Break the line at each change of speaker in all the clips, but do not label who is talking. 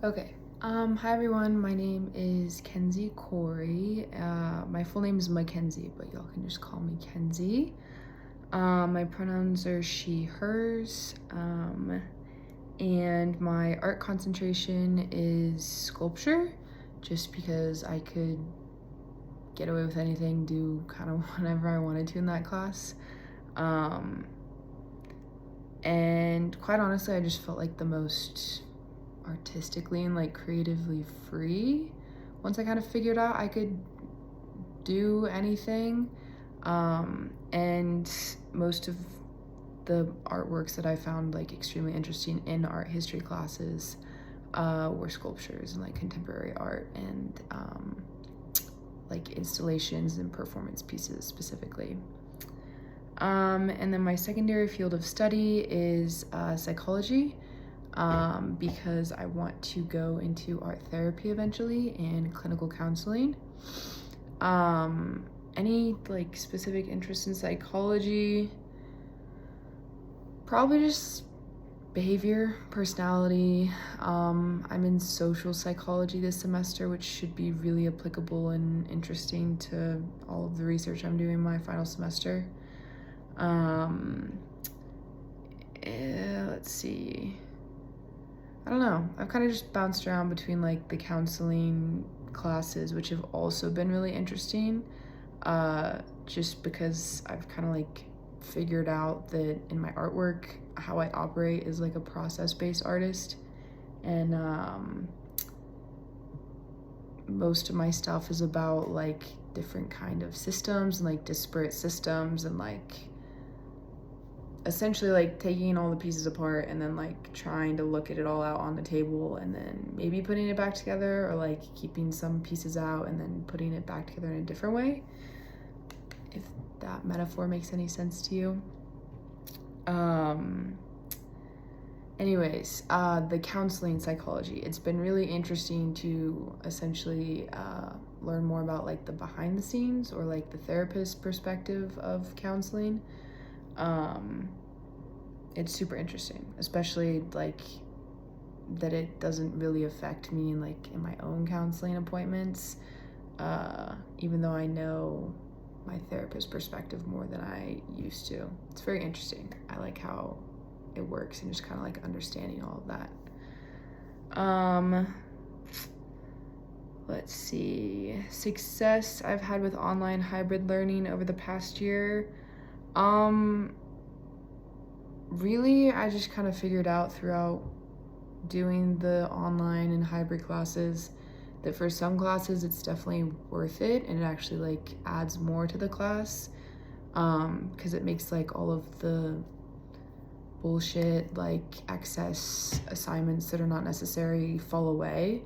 Okay. Hi everyone. My name is Kenzie Corey. My full name is Mackenzie, but y'all can just call me Kenzie. My pronouns are she, hers. And my art concentration is sculpture, just because I could get away with anything, do kind of whatever I wanted to in that class. And quite honestly, I just felt like the most artistically and like creatively free once I kind of figured out I could do anything. And most of the artworks that I found like extremely interesting in art history classes were sculptures and like contemporary art and like installations and performance pieces specifically. And then my secondary field of study is psychology, because I want to go into art therapy eventually and clinical counseling. Any like specific interest in psychology? Probably just behavior, personality. I'm in social psychology this semester, which should be really applicable and interesting to all of the research I'm doing my final semester. Let's see. I don't know. I've kind of just bounced around between like the counseling classes, which have also been really interesting, just because I've kind of like figured out that in my artwork, how I operate is like a process-based artist. And most of my stuff is about like different kind of systems and like disparate systems and like essentially like taking all the pieces apart and then like trying to look at it all out on the table and then maybe putting it back together, or like keeping some pieces out and then putting it back together in a different way, if that metaphor makes any sense to you. Anyways, the counseling psychology, it's been really interesting to essentially learn more about like the behind the scenes or like the therapist perspective of counseling. It's super interesting, especially like that it doesn't really affect me in like in my own counseling appointments, even though I know my therapist perspective more than I used to. It's very interesting. I like how it works and just kind of like understanding all of that. Let's see, success I've had with online hybrid learning over the past year. Really, I just kind of figured out throughout doing the online and hybrid classes that for some classes it's definitely worth it, and it actually like adds more to the class, because it makes like all of the bullshit like excess assignments that are not necessary fall away,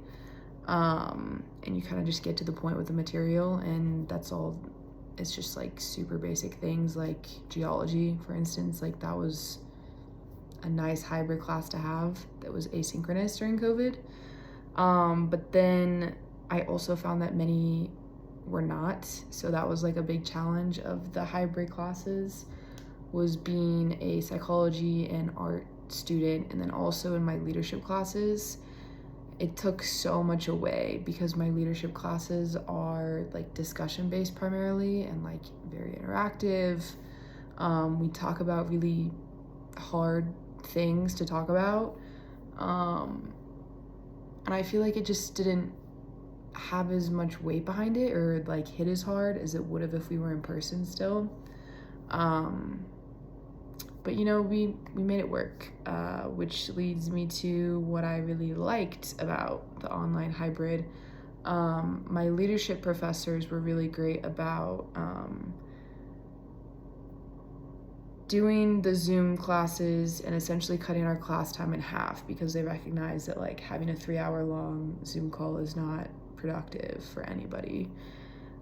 and you kind of just get to the point with the material, and that's all. It's just like super basic things like geology, for instance. Like that was a nice hybrid class to have that was asynchronous during COVID. But then I also found that many were not. So that was like a big challenge of the hybrid classes, was being a psychology and art student. And then also in my leadership classes, it took so much away because my leadership classes are like discussion based primarily and like very interactive. We talk about really hard things to talk about, and I feel like it just didn't have as much weight behind it or like hit as hard as it would have if we were in person still. But you know, we made it work, which leads me to what I really liked about the online hybrid. My leadership professors were really great about doing the Zoom classes and essentially cutting our class time in half, because they recognize that like having a 3-hour long Zoom call is not productive for anybody.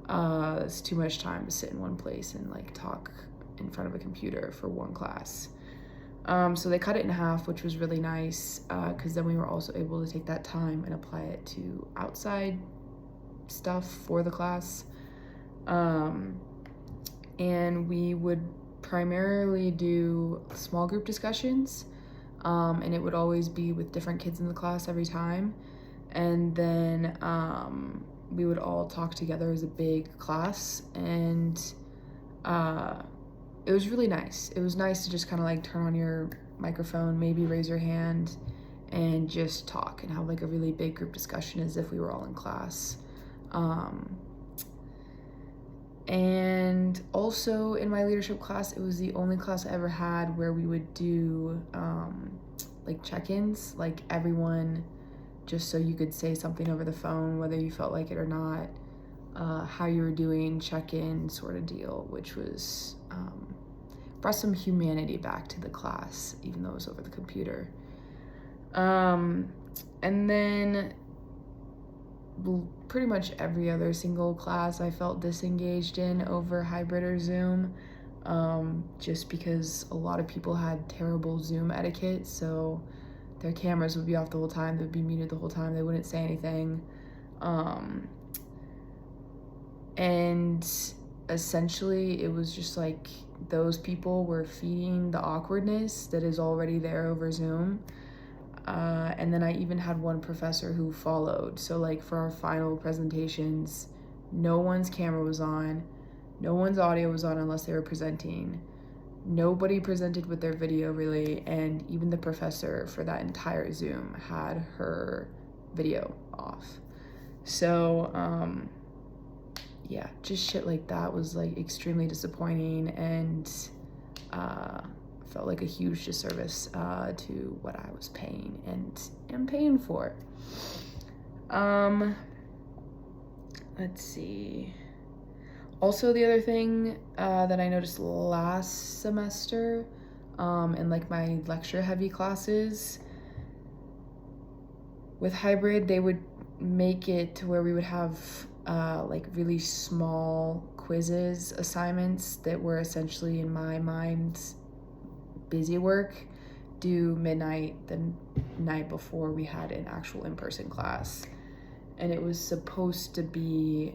It's too much time to sit in one place and like talk in front of a computer for one class. So they cut it in half, which was really nice, because then we were also able to take that time and apply it to outside stuff for the class. And we would primarily do small group discussions, and it would always be with different kids in the class every time. And then we would all talk together as a big class, and it was really nice. It was nice to just kind of like turn on your microphone, maybe raise your hand, and just talk and have like a really big group discussion as if we were all in class. And also in my leadership class, it was the only class I ever had where we would do like check-ins, like everyone, just so you could say something over the phone, whether you felt like it or not, how you were doing, check-in sort of deal, which was brought some humanity back to the class, even though it was over the computer. And then pretty much every other single class I felt disengaged in over hybrid or Zoom, just because a lot of people had terrible Zoom etiquette, so their cameras would be off the whole time, they'd be muted the whole time, they wouldn't say anything. And essentially it was just like those people were feeding the awkwardness that is already there over Zoom. And then I even had one professor who followed. So like for our final presentations, no one's camera was on, no one's audio was on unless they were presenting. Nobody presented with their video really, and even the professor for that entire Zoom had her video off. So yeah, just shit like that was like extremely disappointing, and felt like a huge disservice to what I was paying and am paying for. Let's see. Also, the other thing that I noticed last semester in like my lecture heavy classes with hybrid, they would make it to where we would have like really small quizzes, assignments that were essentially, in my mind, busy work, due midnight the night before we had an actual in-person class. And it was supposed to be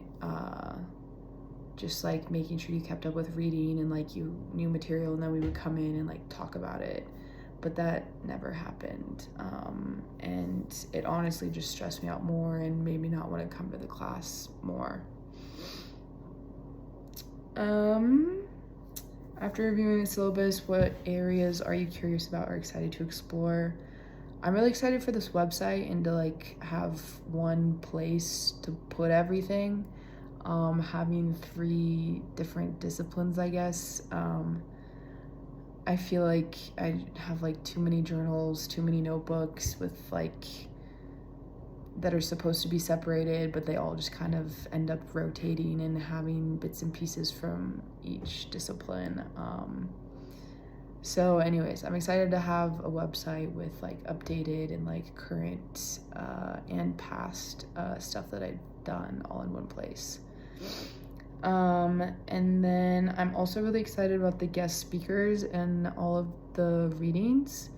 just like making sure you kept up with reading and like you knew material, and then we would come in and like talk about it. But that never happened. And it honestly just stressed me out more and made me not want to come to the class more. After reviewing the syllabus, what areas are you curious about or excited to explore? I'm really excited for this website and to like have one place to put everything. Having 3 different disciplines, I guess. I feel like I have like too many journals, too many notebooks with like that are supposed to be separated, but they all just kind of end up rotating and having bits and pieces from each discipline. So anyways, I'm excited to have a website with like updated and like current and past stuff that I've done all in one place. And then I'm also really excited about the guest speakers and all of the readings,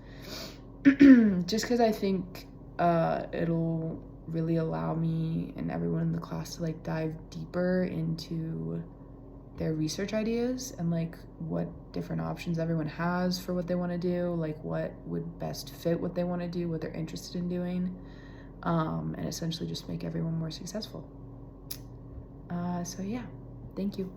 just because I think it'll really allow me and everyone in the class to like dive deeper into their research ideas and like what different options everyone has for what they want to do, like what would best fit what they want to do, what they're interested in doing, and essentially just make everyone more successful. So yeah, thank you.